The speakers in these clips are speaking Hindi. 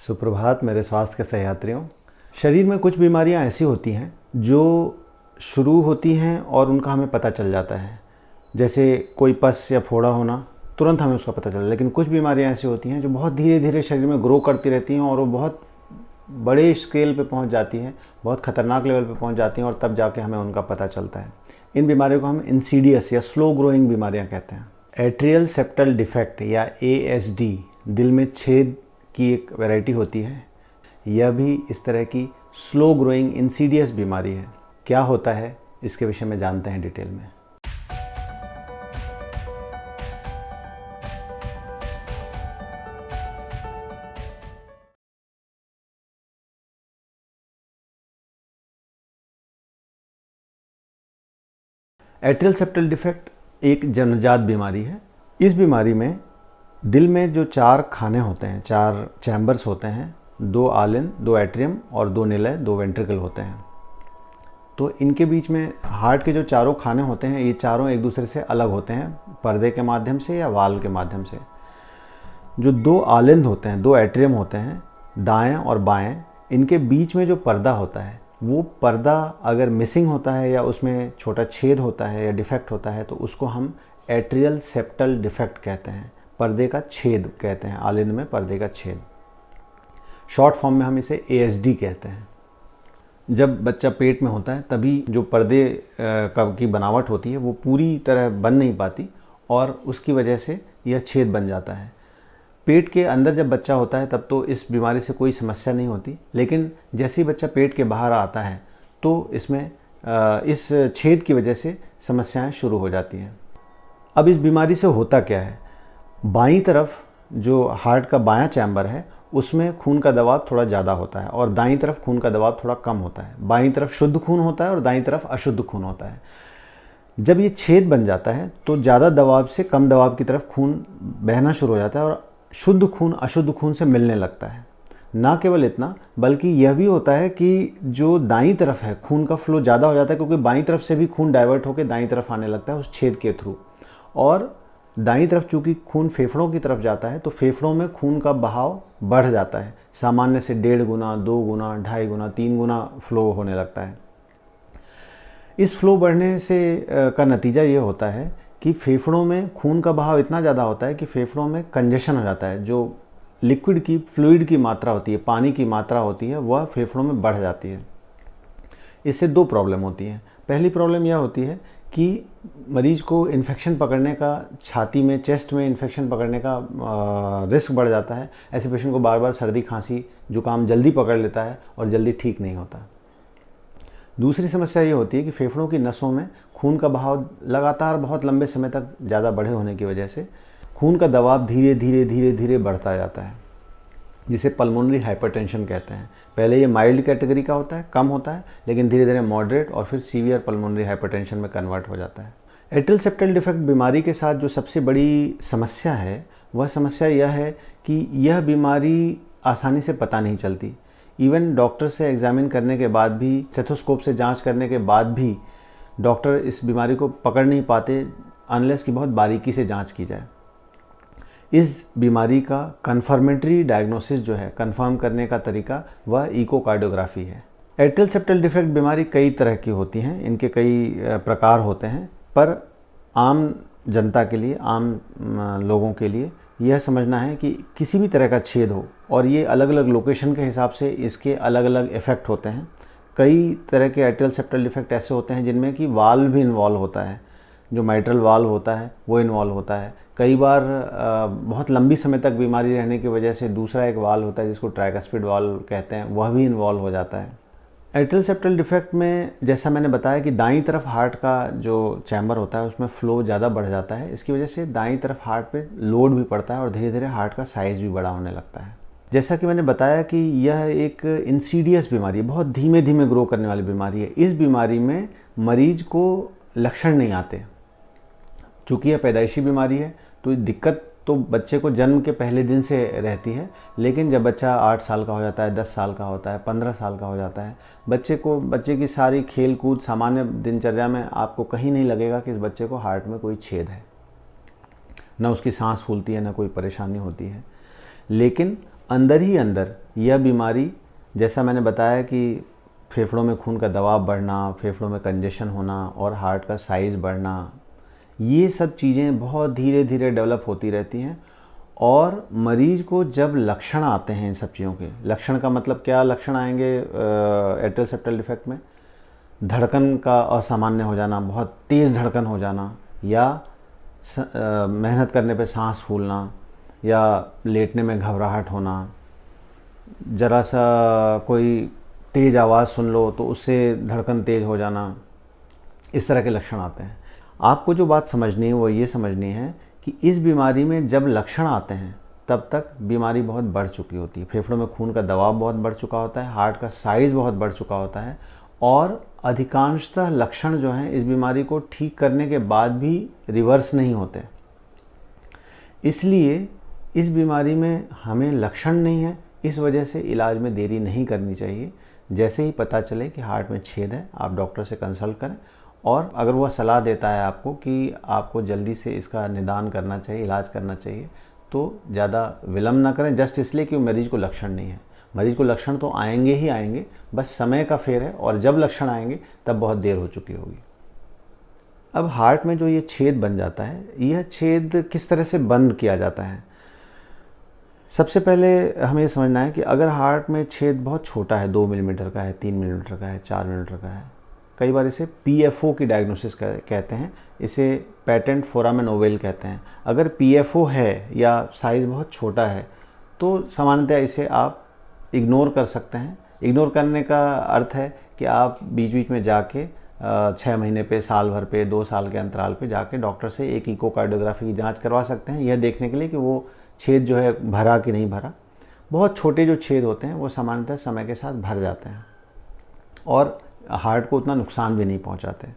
सुप्रभात मेरे स्वास्थ्य के सहयात्रियों। शरीर में कुछ बीमारियां ऐसी होती हैं जो शुरू होती हैं और उनका हमें पता चल जाता है। जैसे कोई पस या फोड़ा होना, तुरंत हमें उसका पता चलता है। लेकिन कुछ बीमारियां ऐसी होती हैं जो बहुत धीरे धीरे शरीर में ग्रो करती रहती हैं और वो बहुत बड़े स्केल पे पहुंच जाती हैं, बहुत खतरनाक लेवल पे पहुंच जाती हैं और तब जाके हमें उनका पता चलता है। इन बीमारियों को हम इंसीडियस या स्लो ग्रोइंग बीमारियां कहते हैं। एट्रियल सेप्टल डिफेक्ट या ASD दिल में छेद की एक वैरायटी होती है। यह भी इस तरह की स्लो ग्रोइंग इंसीडियस बीमारी है। क्या होता है इसके विषय में जानते हैं डिटेल में। एट्रियल सेप्टल डिफेक्ट एक जन्मजात बीमारी है। इस बीमारी में दिल में जो 4 खाने होते हैं, 4 चैम्बर्स होते हैं, 2 आलिन, 2 एट्रियम और 2 निलय, 2 वेंट्रिकल होते हैं। तो इनके बीच में हार्ट के जो चारों खाने होते हैं, ये चारों एक दूसरे से अलग होते हैं, पर्दे के माध्यम से या वाल के माध्यम से। जो 2 आलिंद होते हैं, 2 एट्रियम होते हैं, दाएं और बाएं, इनके बीच में जो पर्दा होता है, वो पर्दा अगर मिसिंग होता है या उसमें छोटा छेद होता है या डिफेक्ट होता है तो उसको हम एट्रियल सेप्टल डिफेक्ट कहते हैं। पर्दे का छेद कहते हैं, आलिंद में पर्दे का छेद। शॉर्ट फॉर्म में हम इसे ASD कहते हैं। जब बच्चा पेट में होता है तभी जो पर्दे की बनावट होती है वो पूरी तरह बन नहीं पाती और उसकी वजह से यह छेद बन जाता है। पेट के अंदर जब बच्चा होता है तब तो इस बीमारी से कोई समस्या नहीं होती, लेकिन जैसे ही बच्चा पेट के बाहर आता है तो इसमें इस छेद की वजह से समस्याएं शुरू हो जाती हैं। अब इस बीमारी से होता क्या है? बाईं तरफ जो हार्ट का बायां चैम्बर है उसमें खून का दबाव थोड़ा ज़्यादा होता है और दाईं तरफ खून का दबाव थोड़ा कम होता है। बाईं तरफ शुद्ध खून होता है और दाईं तरफ अशुद्ध खून होता है। जब ये छेद बन जाता है तो ज़्यादा दबाव से कम दबाव की तरफ खून बहना शुरू हो जाता है और शुद्ध खून अशुद्ध खून से मिलने लगता है। ना केवल इतना, बल्कि यह भी होता है कि जो दाईं तरफ है खून का फ्लो ज़्यादा हो जाता है, क्योंकि बाईं तरफ से भी खून डाइवर्ट होकर दाईं तरफ आने लगता है उस छेद के थ्रू। और दाईं तरफ चूंकि खून फेफड़ों की तरफ जाता है तो फेफड़ों में खून का बहाव बढ़ जाता है, सामान्य से 1.5 गुना, 2 गुना, 2.5 गुना, 3 गुना फ्लो होने लगता है। इस फ्लो बढ़ने से का नतीजा ये होता है कि फेफड़ों में खून का बहाव इतना ज़्यादा होता है कि फेफड़ों में कंजेशन हो जाता है। जो लिक्विड की, फ्लूइड की मात्रा होती है, पानी की मात्रा होती है, वह फेफड़ों में बढ़ जाती है। इससे 2 प्रॉब्लम होती हैं। पहली प्रॉब्लम यह होती है कि मरीज को इन्फेक्शन पकड़ने का, छाती में, चेस्ट में इन्फेक्शन पकड़ने का रिस्क बढ़ जाता है। ऐसे पेशेंट को बार बार सर्दी, खांसी, जुकाम जल्दी पकड़ लेता है और जल्दी ठीक नहीं होता। दूसरी समस्या ये होती है कि फेफड़ों की नसों में खून का बहाव लगातार बहुत लंबे समय तक ज़्यादा बढ़े होने की वजह से खून का दबाव धीरे धीरे धीरे धीरे बढ़ता जाता है, जिसे पल्मोनरी हाइपरटेंशन कहते हैं। पहले ये माइल्ड कैटेगरी का होता है, कम होता है, लेकिन धीरे धीरे मॉडरेट और फिर सीवियर पल्मोनरी हाइपरटेंशन में कन्वर्ट हो जाता है। एट्रियल सेप्टल डिफेक्ट बीमारी के साथ जो सबसे बड़ी समस्या है वह समस्या यह है कि यह बीमारी आसानी से पता नहीं चलती। इवन डॉक्टर से एग्जामिन करने के बाद भी, स्टेथोस्कोप से जांच करने के बाद भी डॉक्टर इस बीमारी को पकड़ नहीं पाते अनलेस कि बहुत बारीकी से जांच की जाए। इस बीमारी का कन्फर्मेटरी डायग्नोसिस जो है, कंफर्म करने का तरीका, वह इकोकार्डियोग्राफी है। एट्रियल सेप्टल डिफेक्ट बीमारी कई तरह की होती हैं, इनके कई प्रकार होते हैं, पर आम जनता के लिए, आम लोगों के लिए यह समझना है कि किसी भी तरह का छेद हो, और ये अलग अलग लोकेशन के हिसाब से इसके अलग अलग इफ़ेक्ट होते हैं। कई तरह के एट्रियल सेप्टल डिफेक्ट ऐसे होते हैं जिनमें कि वाल्व भी इन्वॉल्व होता है, जो माइट्रल वाल्व होता है वो इन्वॉल्व होता है। कई बार बहुत लंबी समय तक बीमारी रहने की वजह से दूसरा एक वाल्व होता है जिसको ट्राइकस्पिड वाल्व कहते हैं, वह भी इन्वॉल्व हो जाता है। एट्रियल सेप्टल डिफेक्ट में जैसा मैंने बताया कि दाईं तरफ हार्ट का जो चैम्बर होता है उसमें फ्लो ज़्यादा बढ़ जाता है। इसकी वजह से दाईं तरफ हार्ट पे लोड भी पड़ता है और धीरे धीरे हार्ट का साइज़ भी बड़ा होने लगता है। जैसा कि मैंने बताया कि यह एक इंसीडियस बीमारी है, बहुत धीमे धीमे ग्रो करने वाली बीमारी है। इस बीमारी में मरीज को लक्षण नहीं आते। चूँकि यह पैदाइशी बीमारी है तो दिक्कत तो बच्चे को जन्म के पहले दिन से रहती है, लेकिन जब बच्चा 8 साल का हो जाता है, 10 साल का होता है, 15 साल का हो जाता है, बच्चे की सारी खेल कूद सामान्य दिनचर्या में आपको कहीं नहीं लगेगा कि इस बच्चे को हार्ट में कोई छेद है। न उसकी सांस फूलती है, न कोई परेशानी होती है। लेकिन अंदर ही अंदर यह बीमारी, जैसा मैंने बताया कि फेफड़ों में खून का दबाव बढ़ना, फेफड़ों में कंजेशन होना और हार्ट का साइज़ बढ़ना, ये सब चीज़ें बहुत धीरे धीरे डेवलप होती रहती हैं। और मरीज़ को जब लक्षण आते हैं इन सब चीज़ों के, लक्षण का मतलब क्या लक्षण आएंगे एट्रियल सेप्टल डिफेक्ट में? धड़कन का असामान्य हो जाना, बहुत तेज़ धड़कन हो जाना, या मेहनत करने पे सांस फूलना, या लेटने में घबराहट होना, ज़रा सा कोई तेज़ आवाज़ सुन लो तो उससे धड़कन तेज़ हो जाना, इस तरह के लक्षण आते हैं। आपको जो बात समझनी है वो ये समझनी है कि इस बीमारी में जब लक्षण आते हैं तब तक बीमारी बहुत बढ़ चुकी होती है, फेफड़ों में खून का दबाव बहुत बढ़ चुका होता है, हार्ट का साइज़ बहुत बढ़ चुका होता है, और अधिकांशतः लक्षण जो हैं इस बीमारी को ठीक करने के बाद भी रिवर्स नहीं होते। इसलिए इस बीमारी में हमें लक्षण नहीं है, इस वजह से इलाज में देरी नहीं करनी चाहिए। जैसे ही पता चले कि हार्ट में छेद है, आप डॉक्टर से कंसल्ट करें, और अगर वह सलाह देता है आपको कि आपको जल्दी से इसका निदान करना चाहिए, इलाज करना चाहिए, तो ज़्यादा विलम्ब ना करें, जस्ट इसलिए कि मरीज़ को लक्षण नहीं है। मरीज़ को लक्षण तो आएंगे ही आएंगे, बस समय का फेर है, और जब लक्षण आएंगे तब बहुत देर हो चुकी होगी। अब हार्ट में जो ये छेद बन जाता है, यह छेद किस तरह से बंद किया जाता है? सबसे पहले हमें समझना है कि अगर हार्ट में छेद बहुत छोटा है, 2 मिलीमीटर का है, 3 मिलीमीटर का है, 4 मिलीमीटर का है, कई बार इसे PFO की डायग्नोसिस कहते हैं, इसे पेटेंट फोरामेन ओवेल कहते हैं। अगर PFO है या साइज़ बहुत छोटा है तो सामान्यतः इसे आप इग्नोर कर सकते हैं। इग्नोर करने का अर्थ है कि आप बीच बीच में जाके 6 महीने पे, साल भर पे, 2 साल के अंतराल पे जाके डॉक्टर से एक इकोकार्डियोग्राफी की जांच करवा सकते हैं, यह देखने के लिए कि वो छेद जो है भरा कि नहीं भरा। बहुत छोटे जो छेद होते हैं वो सामान्यतः समय के साथ भर जाते हैं और हार्ट को उतना नुकसान भी नहीं पहुंचाते।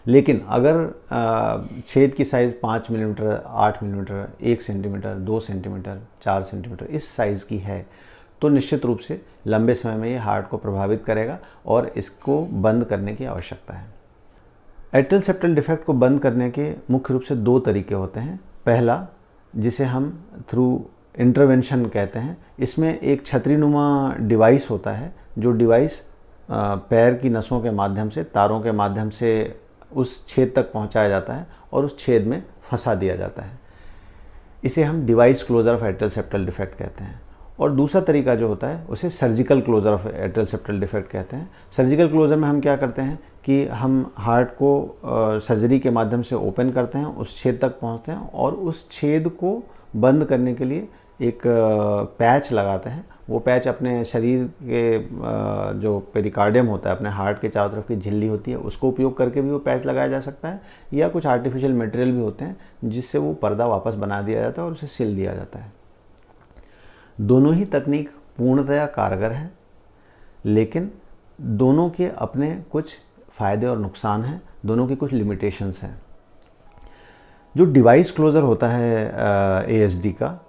लेकिन अगर छेद की size 5 millimetre, 8 millimetre, 1 centimetre, 2 centimetre, 4 centimetre इस साइज़ की है तो निश्चित रूप से लंबे समय में ये हार्ट को प्रभावित करेगा और इसको बंद करने की आवश्यकता है। एट्रियल सेप्टल डिफेक्ट को बंद करने के मुख्य रूप से 2 तरीके होते हैं। पहला, जिसे हम थ्रू इंटरवेंशन कहते हैं, इसमें एक छतरीनुमा डिवाइस होता है, जो डिवाइस पैर की नसों के माध्यम से, तारों के माध्यम से उस छेद तक पहुंचाया जाता है और उस छेद में फंसा दिया जाता है। इसे हम device closure of atrial septal defect कहते हैं। और दूसरा तरीका जो होता है उसे surgical closure of atrial septal defect कहते हैं। सर्जिकल क्लोजर में हम क्या करते हैं कि हम हार्ट को सर्जरी के माध्यम से ओपन करते हैं, उस छेद तक पहुंचते हैं और उस छेद को बंद करने के लिए एक पैच लगाते हैं। वो पैच अपने शरीर के जो पेरिकार्डियम होता है, अपने हार्ट के चारों तरफ की झिल्ली होती है, उसको उपयोग करके भी वो पैच लगाया जा सकता है, या कुछ आर्टिफिशियल मटेरियल भी होते हैं जिससे वो पर्दा वापस बना दिया जाता है और उसे सिल दिया जाता है। दोनों ही तकनीक पूर्णतया कारगर है, लेकिन दोनों के अपने कुछ फ़ायदे और नुकसान हैं, दोनों की कुछ लिमिटेशंस हैं। जो डिवाइस क्लोज़र होता है ASD का,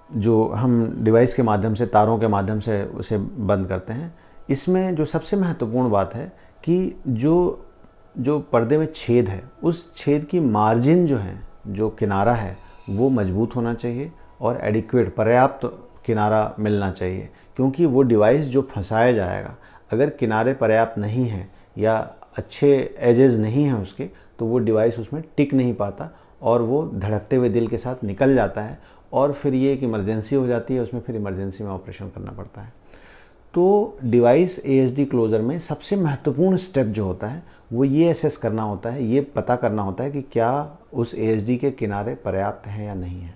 जो हम डिवाइस के माध्यम से, तारों के माध्यम से उसे बंद करते हैं, इसमें जो सबसे महत्वपूर्ण बात है कि जो पर्दे में छेद है, उस छेद की मार्जिन जो है, जो किनारा है, वो मजबूत होना चाहिए और एडिक्वेट, पर्याप्त किनारा मिलना चाहिए। क्योंकि वो डिवाइस जो फंसाया जाएगा, अगर किनारे पर्याप्त नहीं हैं या अच्छे एजेस नहीं हैं उसके, तो वो डिवाइस उसमें टिक नहीं पाता और वो धड़कते हुए दिल के साथ निकल जाता है और फिर ये एक इमरजेंसी हो जाती है, उसमें फिर इमरजेंसी में ऑपरेशन करना पड़ता है। तो डिवाइस ASD क्लोज़र में सबसे महत्वपूर्ण स्टेप जो होता है वो ये असेस करना होता है, ये पता करना होता है कि क्या उस ASD के किनारे पर्याप्त हैं या नहीं है।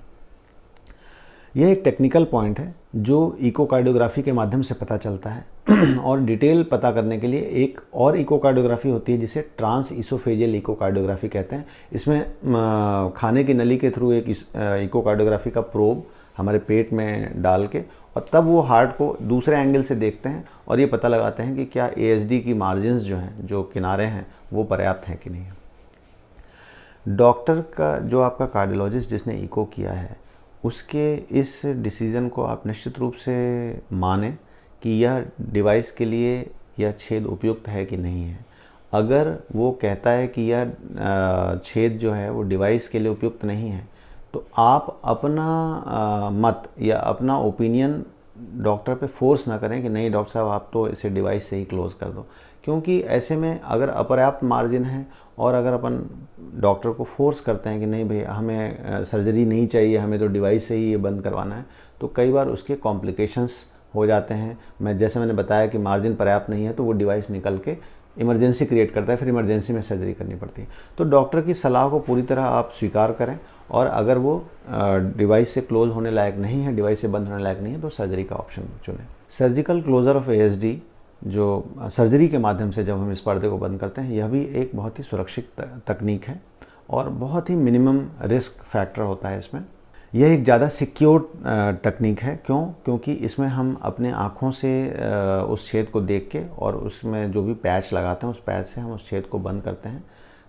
यह एक टेक्निकल पॉइंट है जो इकोकार्डियोग्राफी के माध्यम से पता चलता है और डिटेल पता करने के लिए एक और इकोकार्डियोग्राफी होती है जिसे ट्रांस इसोफेजियल इकोकार्डियोग्राफी कहते हैं। इसमें खाने की नली के थ्रू एक इकोकार्डियोग्राफी का प्रोब हमारे पेट में डाल के और तब वो हार्ट को दूसरे एंगल से देखते हैं और ये पता लगाते हैं कि क्या ASD की मार्जिन्स जो हैं, जो किनारे हैं, वो पर्याप्त हैं कि नहीं। डॉक्टर का, जो आपका कार्डियोलॉजिस्ट जिसने इको किया है, उसके इस डिसीज़न को आप निश्चित रूप से मानें कि यह डिवाइस के लिए यह छेद उपयुक्त है कि नहीं है। अगर वो कहता है कि यह छेद जो है वो डिवाइस के लिए उपयुक्त नहीं है, तो आप अपना मत या अपना ओपिनियन डॉक्टर पे फोर्स ना करें कि नहीं डॉक्टर साहब आप तो इसे डिवाइस से ही क्लोज़ कर दो, क्योंकि ऐसे में अगर अपर्याप्त मार्जिन है और अगर अपन डॉक्टर को फोर्स करते हैं कि नहीं भाई हमें सर्जरी नहीं चाहिए, हमें तो डिवाइस से ही ये बंद करवाना है, तो कई बार उसके कॉम्प्लिकेशंस हो जाते हैं। जैसे मैंने बताया कि मार्जिन पर्याप्त नहीं है तो वो डिवाइस निकल के इमरजेंसी क्रिएट करता है, फिर इमरजेंसी में सर्जरी करनी पड़ती है। तो डॉक्टर की सलाह को पूरी तरह आप स्वीकार करें, और अगर वो डिवाइस से क्लोज होने लायक नहीं है, डिवाइस से बंद होने लायक नहीं है, तो सर्जरी का ऑप्शन चुनें। सर्जिकल क्लोजर ऑफ ASD जो सर्जरी के माध्यम से जब हम इस पर्दे को बंद करते हैं, यह भी एक बहुत ही सुरक्षित तकनीक है और बहुत ही मिनिमम रिस्क फैक्टर होता है इसमें। यह एक ज़्यादा सिक्योर तकनीक है। क्योंकि इसमें हम अपने आँखों से उस छेद को देख के और उसमें जो भी पैच लगाते हैं उस पैच से हम उस छेद को बंद करते हैं,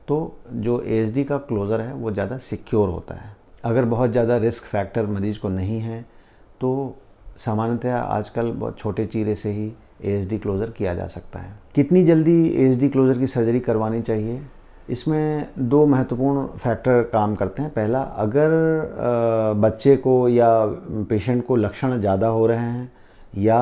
तो जो ASD का क्लोज़र है वो ज़्यादा सिक्योर होता है। अगर बहुत ज़्यादा रिस्क फैक्टर मरीज़ को नहीं है तो सामान्यतः आजकल बहुत छोटे चीरे से ही ASD क्लोज़र किया जा सकता है। कितनी जल्दी ASD क्लोज़र की सर्जरी करवानी चाहिए, इसमें दो महत्वपूर्ण फैक्टर काम करते हैं। पहला, अगर बच्चे को या पेशेंट को लक्षण ज़्यादा हो रहे हैं या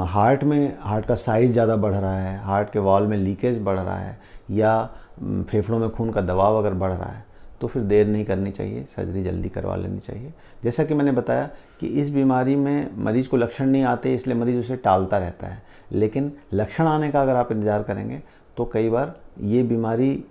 हार्ट का साइज़ ज़्यादा बढ़ रहा है, हार्ट के वॉल में लीकेज बढ़ रहा है या फेफड़ों में खून का दबाव अगर बढ़ रहा है, तो फिर देर नहीं करनी चाहिए, सर्जरी जल्दी करवा लेनी चाहिए। जैसा कि मैंने बताया कि इस बीमारी में मरीज़ को लक्षण नहीं आते, इसलिए मरीज़ उसे टालता रहता है, लेकिन लक्षण आने का अगर आप इंतज़ार करेंगे तो कई बार ये बीमारी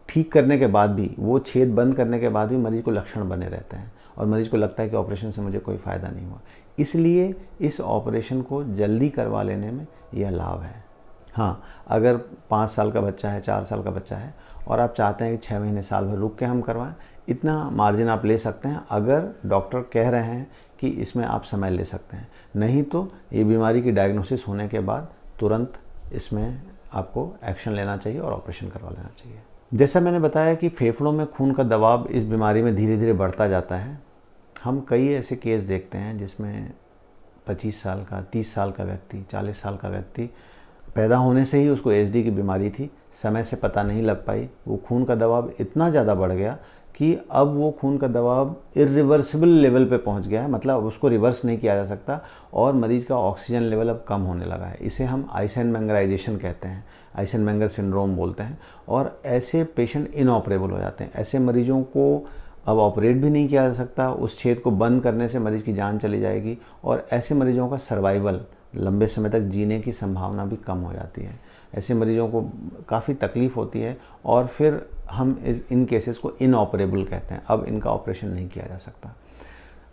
ठीक करने के बाद भी, वो छेद बंद करने के बाद भी मरीज़ को लक्षण बने रहते हैं और मरीज़ को लगता है कि ऑपरेशन से मुझे कोई फ़ायदा नहीं हुआ। इसलिए इस ऑपरेशन को जल्दी करवा लेने में यह लाभ है। हाँ, अगर 5 साल का बच्चा है, 4 साल का बच्चा है और आप चाहते हैं कि 6 महीने साल भर रुक के हम करवाएं, इतना मार्जिन आप ले सकते हैं अगर डॉक्टर कह रहे हैं कि इसमें आप समय ले सकते हैं। नहीं तो ये बीमारी की डायग्नोसिस होने के बाद तुरंत इसमें आपको एक्शन लेना चाहिए और ऑपरेशन करवा लेना चाहिए। जैसा मैंने बताया कि फेफड़ों में खून का दबाव इस बीमारी में धीरे धीरे बढ़ता जाता है। हम कई ऐसे केस देखते हैं जिसमें 25 साल का, 30 साल का व्यक्ति, 40 साल का व्यक्ति पैदा होने से ही उसको ASD की बीमारी थी, समय से पता नहीं लग पाई, वो खून का दबाव इतना ज़्यादा बढ़ गया कि अब वो खून का दबाव इरिवर्सिबल लेवल पे पहुंच गया है, मतलब उसको रिवर्स नहीं किया जा सकता और मरीज का ऑक्सीजन लेवल अब कम होने लगा है। इसे हम आइसेनमेंगराइजेशन कहते हैं, आइसेनमेंगर सिंड्रोम बोलते हैं, और ऐसे पेशेंट इनऑपरेबल हो जाते हैं। ऐसे मरीजों को अब ऑपरेट भी नहीं किया जा सकता, उस छेद को बंद करने से मरीज की जान चली जाएगी और ऐसे मरीजों का सर्वाइवल, लंबे समय तक जीने की संभावना भी कम हो जाती है। ऐसे मरीजों को काफ़ी तकलीफ़ होती है और फिर हम इन केसेस को इनऑपरेबल कहते हैं, अब इनका ऑपरेशन नहीं किया जा सकता।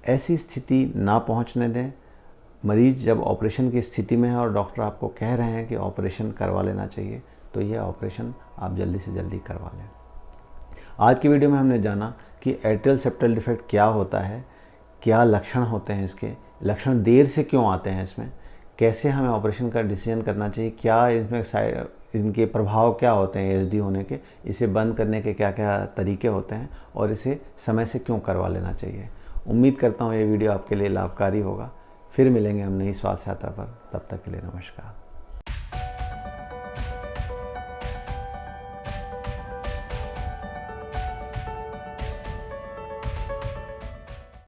ऐसी स्थिति ना पहुंचने दें। मरीज जब ऑपरेशन की स्थिति में है और डॉक्टर आपको कह रहे हैं कि ऑपरेशन करवा लेना चाहिए, तो यह ऑपरेशन आप जल्दी से जल्दी करवा लें। आज की वीडियो में हमने जाना कि एट्रियल सेप्टल डिफेक्ट क्या होता है, क्या लक्षण होते हैं इसके, लक्षण देर से क्यों आते हैं इसमें, कैसे हमें ऑपरेशन का डिसीजन करना चाहिए, क्या इसमें इनके प्रभाव क्या होते हैं ASD होने के, इसे बंद करने के क्या क्या तरीके होते हैं और इसे समय से क्यों करवा लेना चाहिए। उम्मीद करता हूँ ये वीडियो आपके लिए लाभकारी होगा। फिर मिलेंगे हम नई स्वास्थ्य यात्रा पर, तब तक के लिए नमस्कार।